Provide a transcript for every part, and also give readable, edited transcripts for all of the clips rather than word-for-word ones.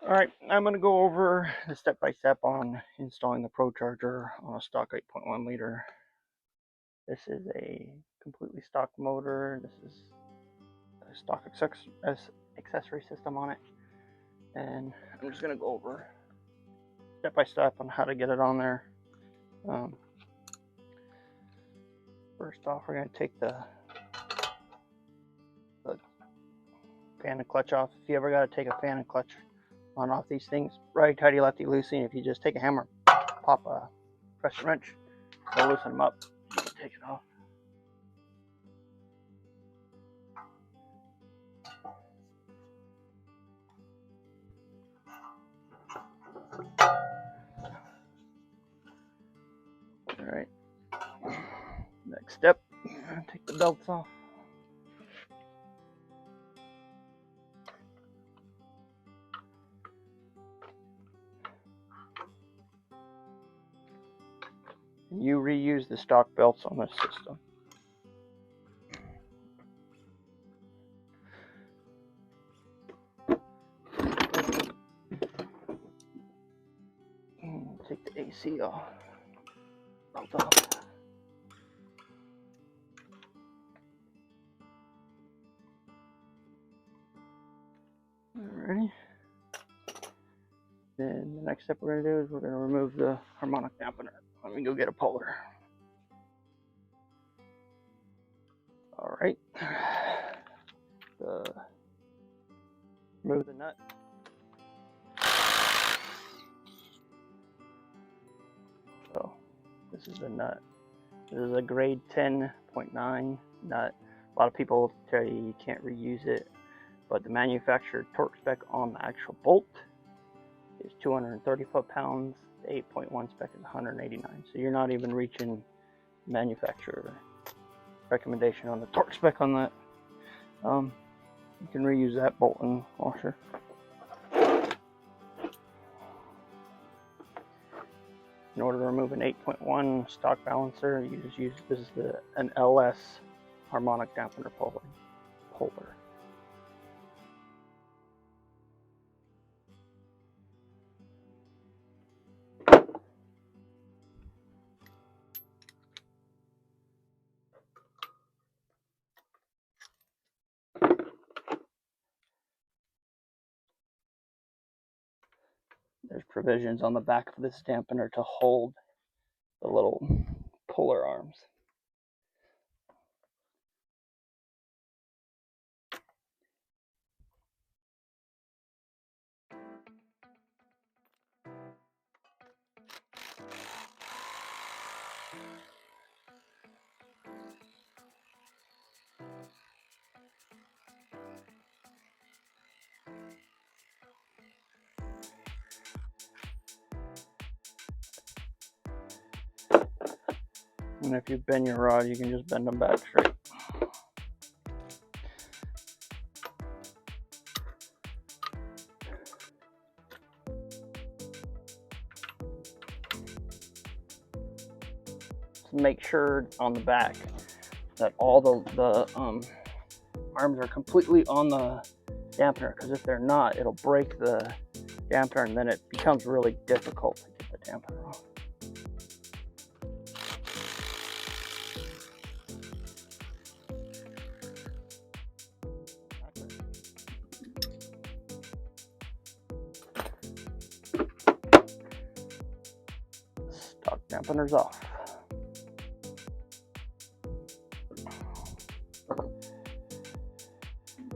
Alright, I'm going to go over the step-by-step on installing the Procharger on a stock 8.1 liter. This is a completely stock motor. This is a stock accessory system on it. And I'm just going to go over step-by-step on how to get it on there. First off, we're going to take the fan and clutch off. If you ever got to take a fan and clutch on off these things, righty tighty lefty loosey, and if you just take a hammer, pop a pressure wrench, it'll loosen them up. You can take it off. Alright, next step, take the belts off. And you reuse the stock belts on this system. Take the AC off, belt off. Alrighty. Then the next step we're going to do is we're going to remove the harmonic dampener. Let me go get a puller. Alright. Remove the nut. So this is the nut. This is a grade 10.9 nut. A lot of people tell you you can't reuse it, but the manufacturer torque spec on the actual bolt is 230 foot-pounds. The 8.1 spec is 189. So you're not even reaching manufacturer recommendation on the torque spec on that. You can reuse that bolt and washer. In order to remove an 8.1 stock balancer, you just use an LS harmonic dampener puller. There's provisions on the back of this dampener to hold the little puller arms. And if you bend your rod, you can just bend them back straight. Make sure on the back that all the arms are completely on the dampener, because if they're not, it'll break the dampener and then it becomes really difficult to get the dampener off. Stock dampener's off.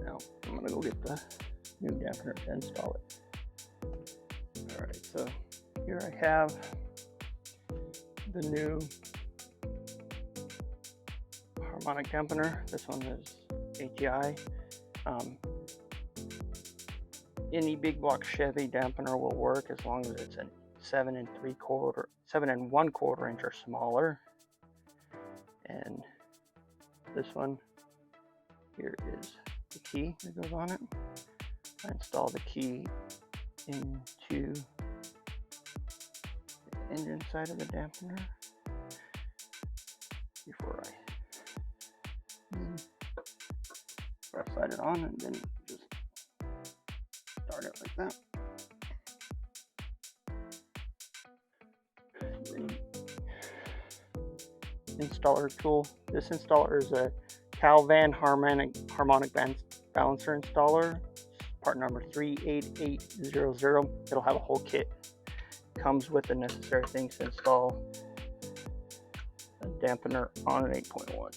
Now I'm gonna go get the new dampener to install it. Alright, so here I have the new harmonic dampener. This one is HEI. Any big block Chevy dampener will work as long as it's a 7 1/4 inch or smaller. And this one here is the key that goes on it. I install the key into the engine side of the dampener before I slide it on, and then just start it like that. installer tool. This installer is a Calvan Harmonic balancer installer, part number 38800. It'll have a whole kit. Comes with the necessary things to install a dampener on an 8.1.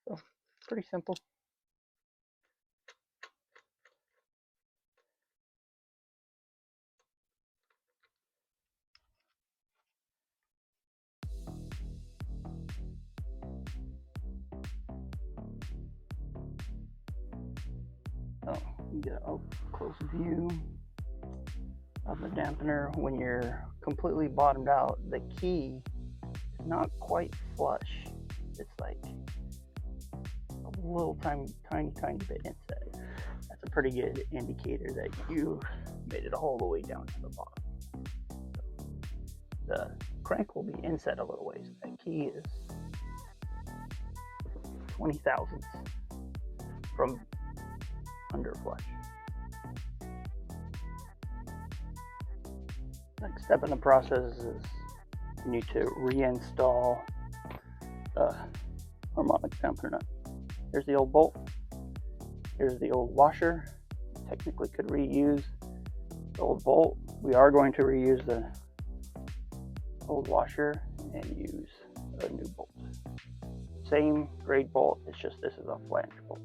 So, pretty simple. Oh, you get a close view of the dampener. When you're completely bottomed out, the key is not quite flush. It's like a little tiny bit inside. That's a pretty good indicator that you made it all the way down to the bottom. The crank will be inset a little ways. The key is 20 thousandths from under flush. Next step in the process is you need to reinstall the harmonic dampener nut. Here's the old bolt. Here's the old washer. Technically could reuse the old bolt. We are going to reuse the old washer and use a new bolt. Same grade bolt, it's just this is a flange bolt.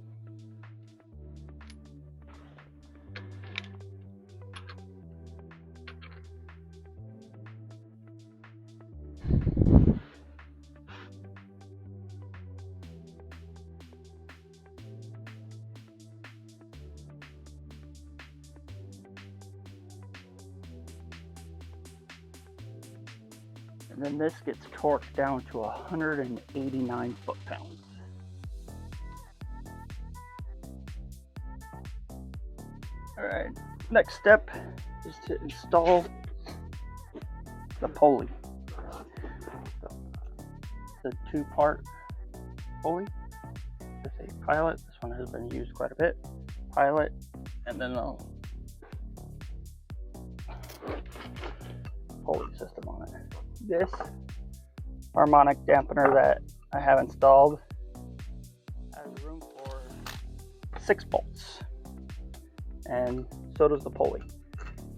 And then this gets torqued down to 189 foot-pounds. Alright, next step is to install the pulley. The two-part pulley. It's a pilot. This one has been used quite a bit. Pilot, and then the pulley system on it. This harmonic dampener that I have installed has room for 6 bolts, and so does the pulley.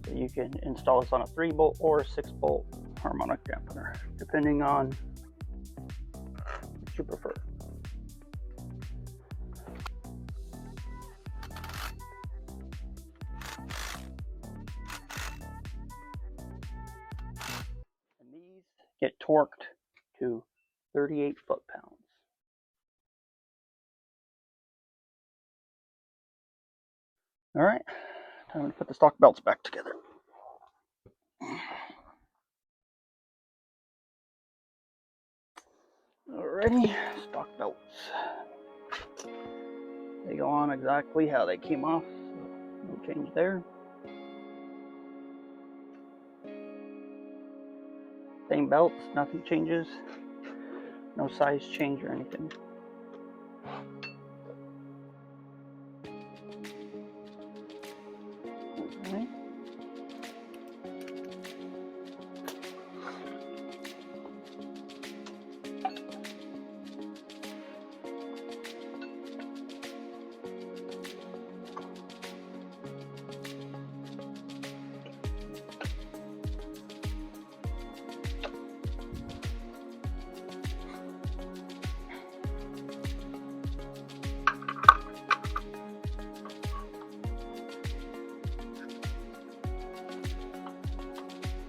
So you can install this on a 3-bolt or a 6-bolt harmonic dampener, depending on what you prefer. Get torqued to 38 foot-pounds. All right, time to put the stock belts back together. Alrighty, stock belts. They go on exactly how they came off, so no change there. Same belts, nothing changes. No size change or anything. Okay.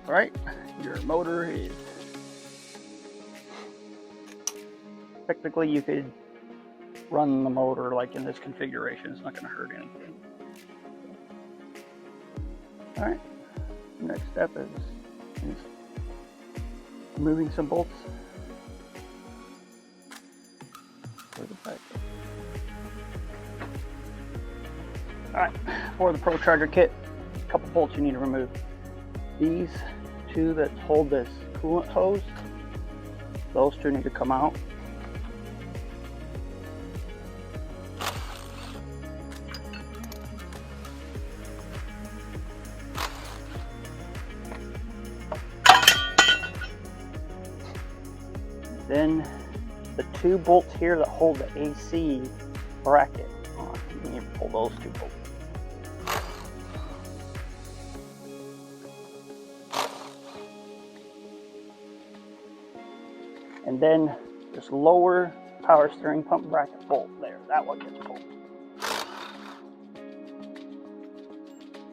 Alright, your motor is technically you could run the motor like in this configuration. It's not going to hurt anything. All right, next step is removing some bolts for the back. All right, for the Procharger kit, a couple bolts you need to remove. These two that hold this coolant hose, those two need to come out. Then the two bolts here that hold the AC bracket on, you need to pull those two bolts. And then this lower power steering pump bracket bolt there, that one gets pulled.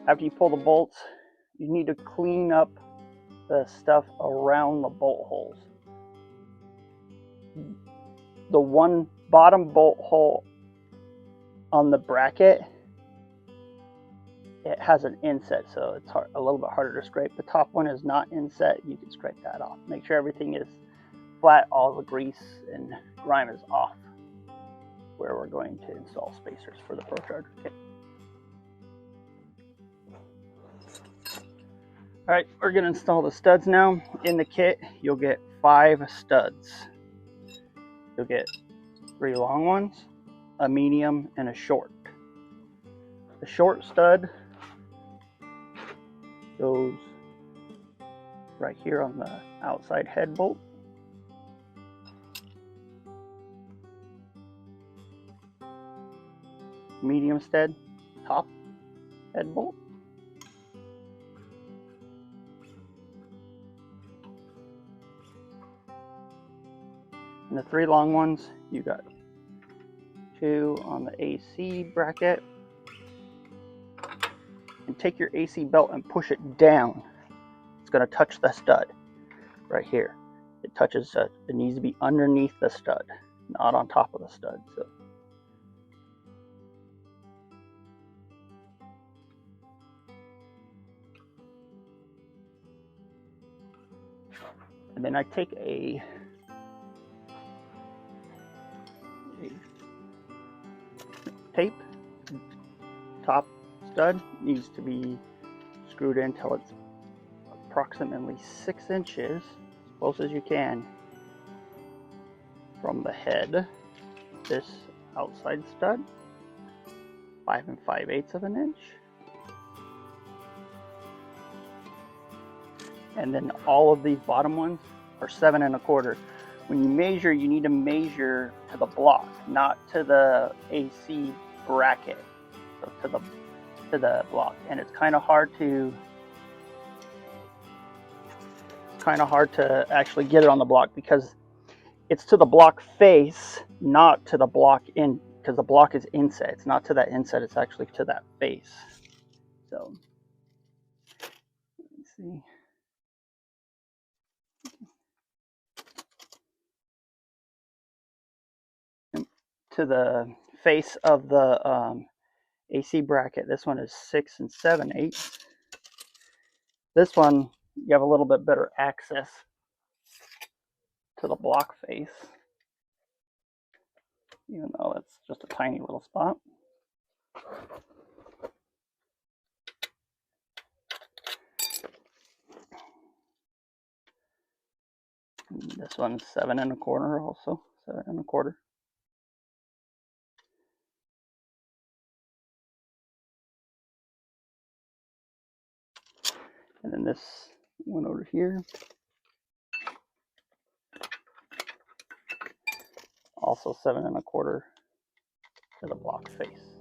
After you pull the bolts, you need to clean up the stuff around the bolt holes. The one bottom bolt hole on the bracket, it has an inset, so it's a little bit harder to scrape. The top one is not inset, you can scrape that off. Make sure everything is flat, all the grease and grime is off where we're going to install spacers for the Procharger kit. All right, we're going to install the studs now. In the kit, you'll get 5 studs. You'll get 3 long ones, a medium, and a short. The short stud goes right here on the outside head bolt. Medium stud, top head bolt. And the 3 long ones, you got 2 on the AC bracket. And take your AC belt and push it down. It's going to touch the stud right here. It touches, it needs to be underneath the stud, not on top of the stud. So. And then I take a tape. Top stud needs to be screwed in until it's approximately 6 inches, as close as you can, from the head. This outside stud, 5 5/8 of an inch. And then all of these bottom ones are 7 1/4. When you measure, you need to measure to the block, not to the AC bracket, so to the block. And it's kind of hard to actually get it on the block because it's to the block face, not to the block in, because the block is inset. It's not to that inset, it's actually to that face. So let's see. To the face of the AC bracket, this one is 6 7/8. This one, you have a little bit better access to the block face, even though it's just a tiny little spot. And this one's 7 1/4 also, 7 1/4. And then this one over here, also 7 1/4 to the block face.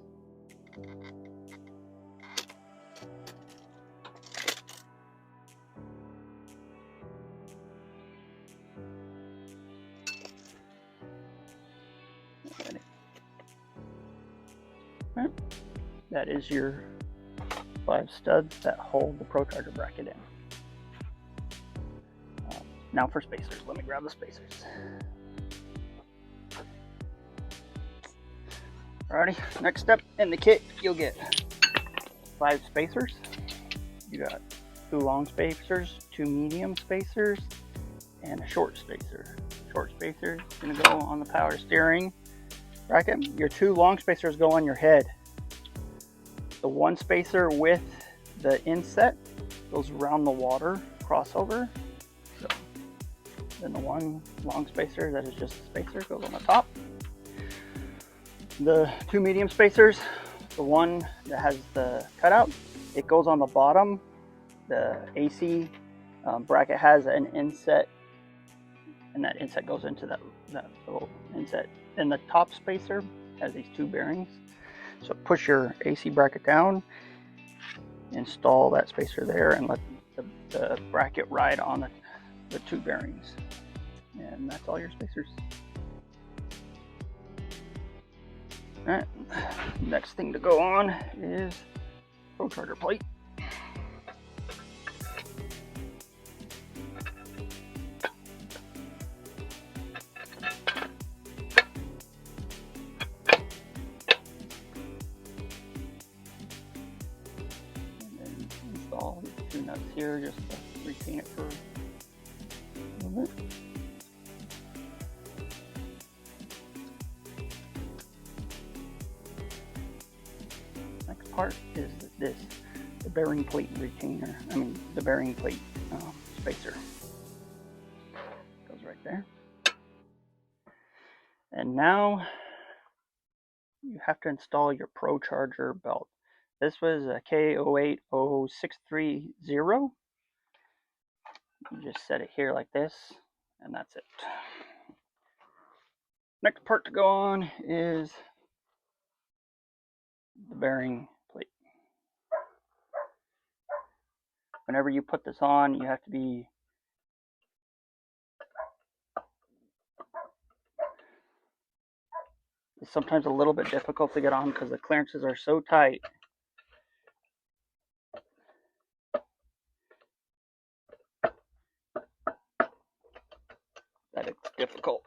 Right. That is your 5 studs that hold the Procharger bracket in. Now for spacers. Let me grab the spacers. Alrighty, next step in the kit, you'll get 5 spacers. You got 2 long spacers, 2 medium spacers, and a short spacer. Short spacer is going to go on the power steering bracket. Your 2 long spacers go on your head. The 1 spacer with the inset goes around the water crossover. So then the 1 long spacer that is just a spacer goes on the top. The 2 medium spacers, the one that has the cutout, it goes on the bottom. The AC bracket has an inset, and that inset goes into that little inset. And the top spacer has these 2 bearings. So push your AC bracket down, install that spacer there, and let the bracket ride on the 2 bearings. And that's all your spacers. Alright, next thing to go on is Procharger plate. And then install these 2 nuts here just to retain it for a little bit. Next part is the bearing plate retainer. The bearing plate spacer goes right there. And now you have to install your Procharger belt. This was a K080630. You just set it here like this, and that's it. Next part to go on is the bearing plate. Whenever you put this on, you have to be it's sometimes a little bit difficult to get on because the clearances are so tight. That it's difficult.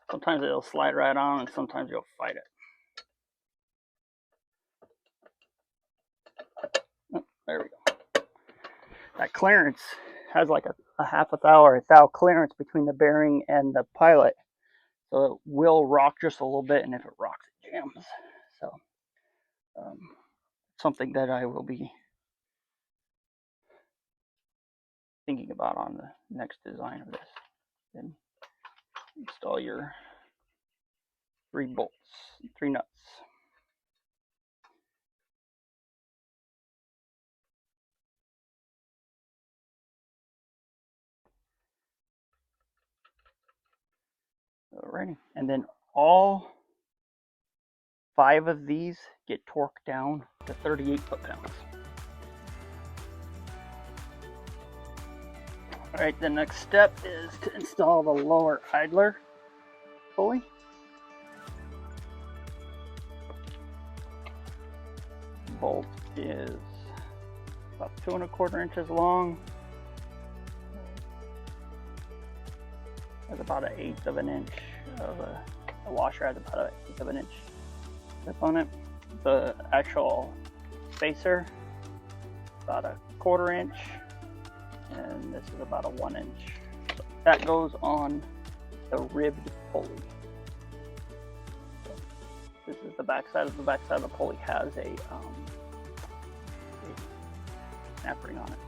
Sometimes it'll slide right on, and sometimes you'll fight it. Oh, there we go. That clearance has like a half a thou or a thou clearance between the bearing and the pilot. So it will rock just a little bit, and if it rocks, it jams. So something that I will be thinking about on the next design of this. Then install your 3 bolts, 3 nuts. Alrighty, and then all 5 of these get torqued down to 38 foot-pounds. Alright, the next step is to install the lower idler pulley. The bolt is about 2 1/4 inches long. Has about 1/8 of an inch of a washer has about 1/8 of an inch lip on it. The actual spacer about 1/4 inch, and this is about a 1 inch. So that goes on the ribbed pulley. So this is the back side. The back side of the pulley has a snap ring on it.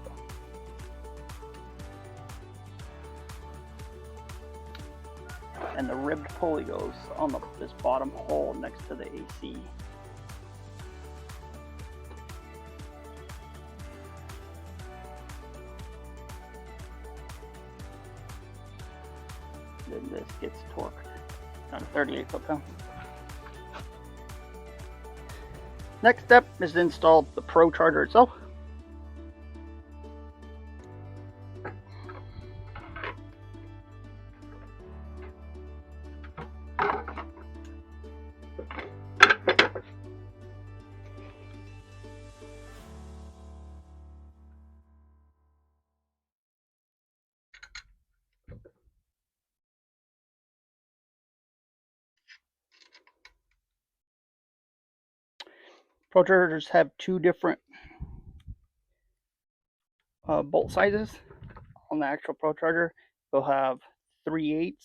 And the ribbed pulley goes on this bottom hole next to the AC. Then this gets torqued down to 38 foot-pounds. Next step is to install the Procharger itself. Prochargers have two different bolt sizes. On the actual Procharger, they'll have 3/8,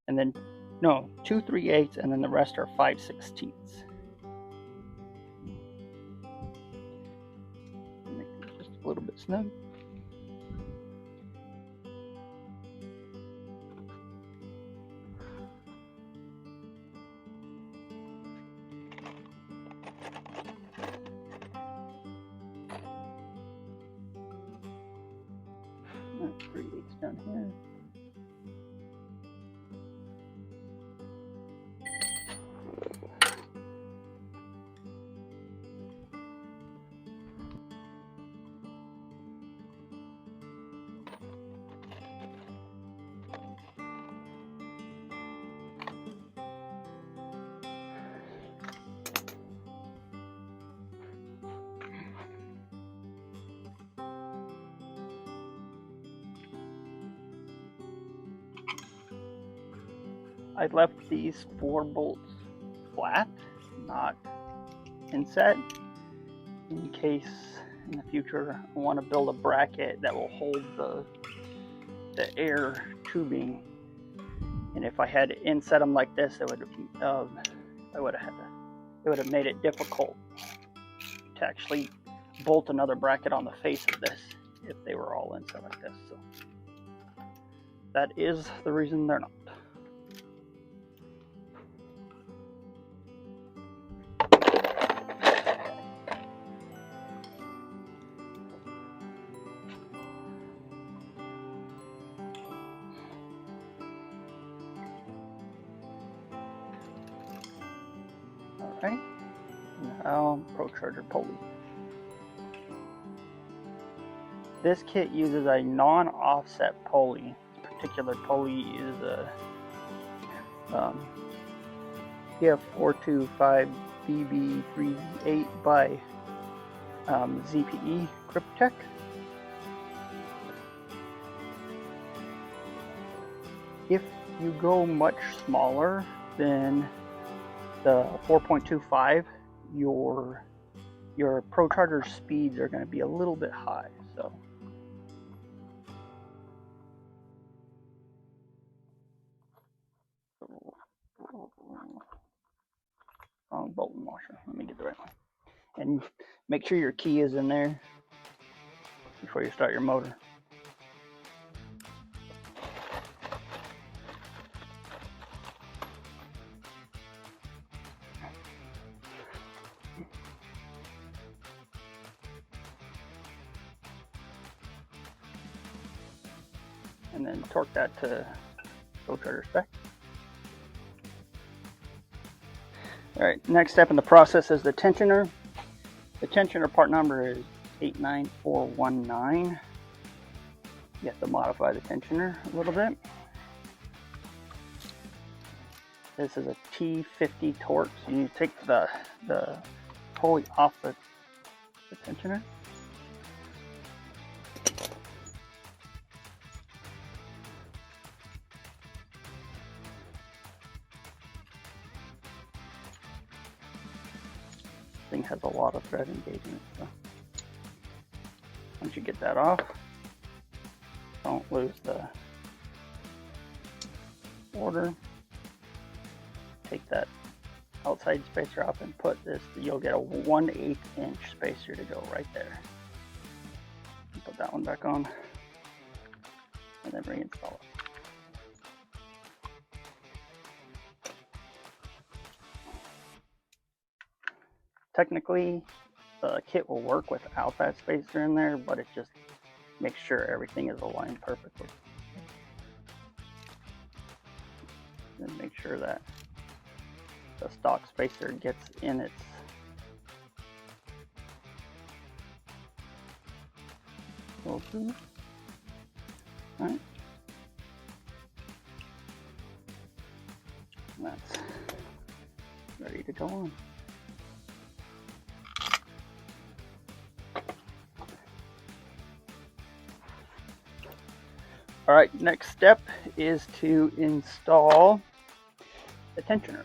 and then no, 2 3/8, and then the rest are 5/16. Make it just a little bit snug. That's 3/8 down here. I left these 4 bolts flat, not inset, in case in the future I want to build a bracket that will hold the air tubing. And if I had to inset them like this, it would have made it difficult to actually bolt another bracket on the face of this if they were all inset like this. So that is the reason they're not. Alright, now Procharger pulley. This kit uses a non-offset pulley. This particular pulley is a TF425 BB38 by ZPE Cryptech. If you go much smaller than the 4.25, your Procharger speeds are going to be a little bit high. So wrong bolt and washer. Let me get the right one. And make sure your key is in there before you start your motor. And then torque that to Procharger spec. Alright, next step in the process is the tensioner. The tensioner part number is 89419. You have to modify the tensioner a little bit. This is a T50 torque, so you take the pulley off the tensioner. Thing has a lot of thread engagement, so once you get that off, don't lose the order. Take that outside spacer off and put this, you'll get a 1/8 inch spacer to go right there. Put that one back on and then reinstall it. Technically, the kit will work without that spacer in there, but it just makes sure everything is aligned perfectly. And make sure that the stock spacer gets in its little groove. Alright. That's ready to go on. Alright, next step is to install the tensioner.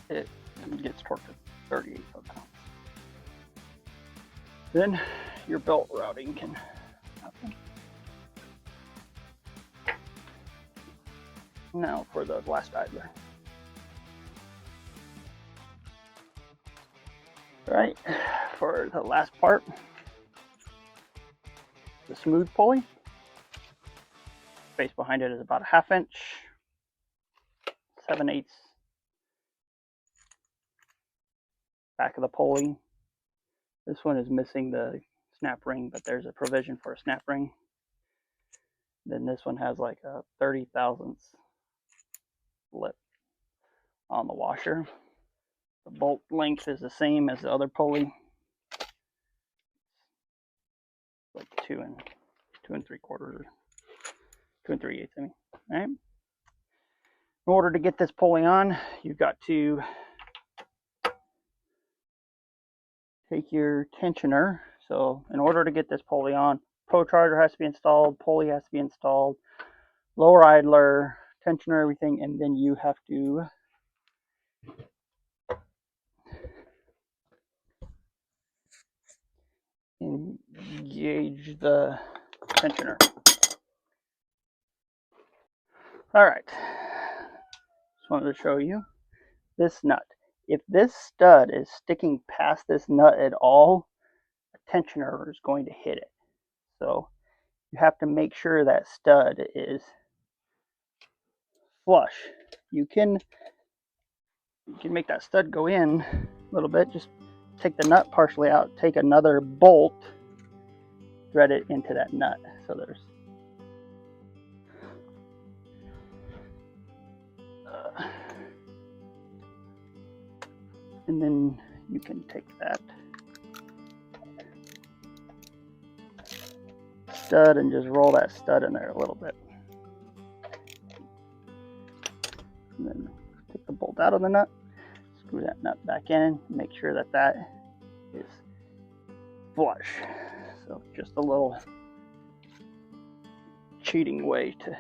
it gets torqued at 38 foot-pounds. Then your belt routing can happen. Now for the last idler. Right, for the last part, the smooth pulley. Space behind it is about a 1/2 inch, 7/8 back of the pulley. This one is missing the snap ring, but there's a provision for a snap ring. Then this one has like a 30 thousandths lip on the washer. The bolt length is the same as the other pulley, like 2 3/4, 2 3/8. I mean, all right. In order to get this pulley on, you've got to take your tensioner. So in order to get this pulley on, Procharger has to be installed, pulley has to be installed, lower idler, tensioner, everything, and then you have to engage the tensioner. All right, just wanted to show you this nut. If this stud is sticking past this nut at all, a tensioner is going to hit it. So you have to make sure that stud is flush. You can make that stud go in a little bit. Just take the nut partially out, take another bolt, thread it into that nut. So there's and then you can take that stud and just roll that stud in there a little bit. And then take the bolt out of the nut, screw that nut back in, make sure that that is flush. So just a little cheating way to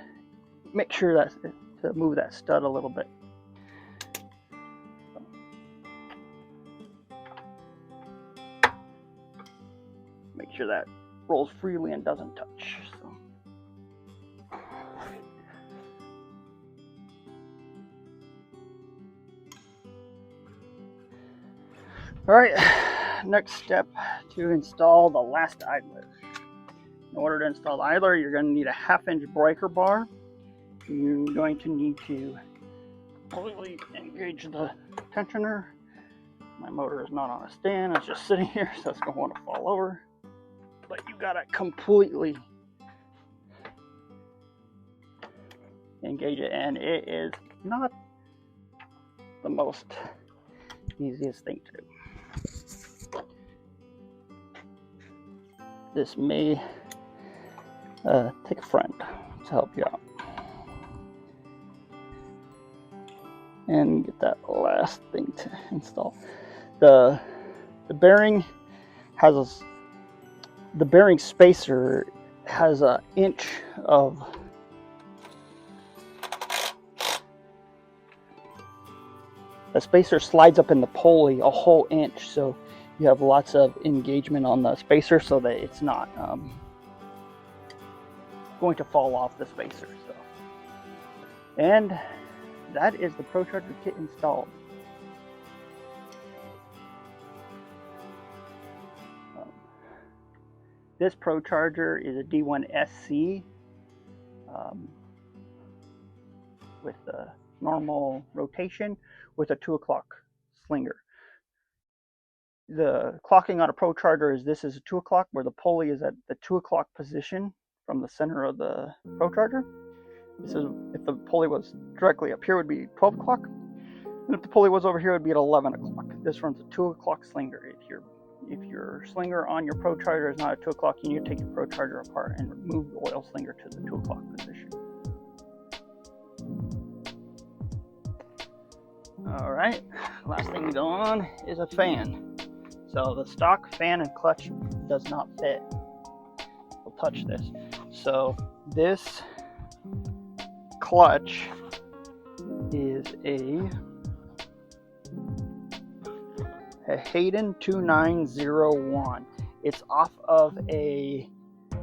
make sure that to move that stud a little bit. Make sure that rolls freely and doesn't touch. So. All right, next step to install the last idler. In order to install the idler, you're going to need a 1/2 inch breaker bar. You're going to need to completely engage the tensioner. My motor is not on a stand, it's just sitting here, so it's going to want to fall over. But you got to completely engage it, and it is not the most easiest thing to do. This may take a friend to help you out. And get that last thing to install. The bearing has the bearing spacer has an inch of the spacer slides up in the pulley a whole inch, so you have lots of engagement on the spacer so that it's not going to fall off the spacer. So, and that is the Procharger kit installed. This Procharger is a D1SC with a normal rotation with a 2 o'clock slinger. The clocking on a Procharger is this is a 2 o'clock where the pulley is at the 2 o'clock position from the center of the Procharger. This is if the pulley was directly up here it would be 12 o'clock, and if the pulley was over here it would be at 11 o'clock. This runs a 2 o'clock slinger. If your slinger on your Procharger is not at 2 o'clock, you need to take your Procharger apart and remove the oil slinger to the 2 o'clock position. All right, last thing to go on is a fan. So the stock fan and clutch does not fit. We'll touch this. So this clutch is a a Hayden 2901. It's off of a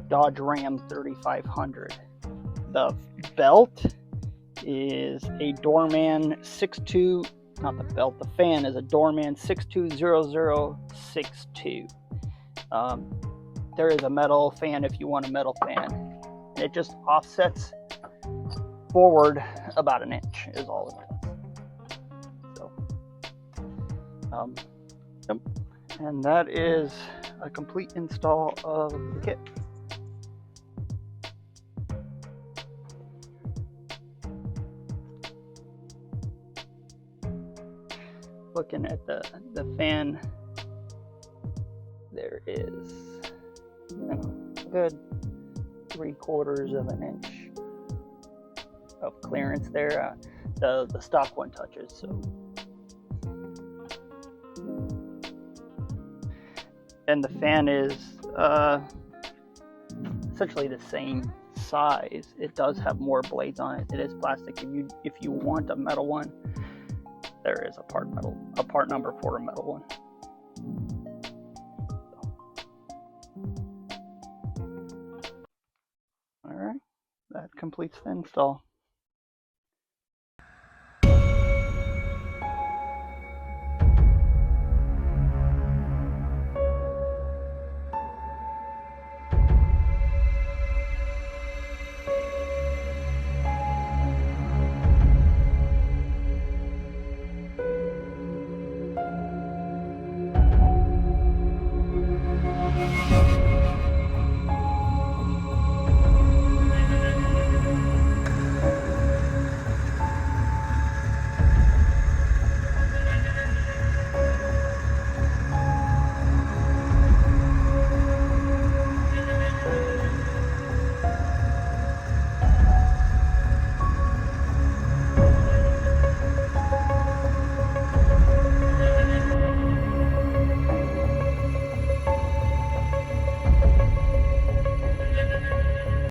Dodge Ram 3500. The belt is a Doorman 62, not the belt, the fan is a Doorman 620062. There is a metal fan if you want a metal fan. And it just offsets forward about an inch is all it is. So, yep. And that is a complete install of the kit. Looking at the fan, there is a good 3/4 of an inch of clearance there. The stock one touches, so. And the fan is essentially the same size. It does have more blades on it. It is plastic. If you want a metal one, there is a part number for a metal one. All right, that completes the install.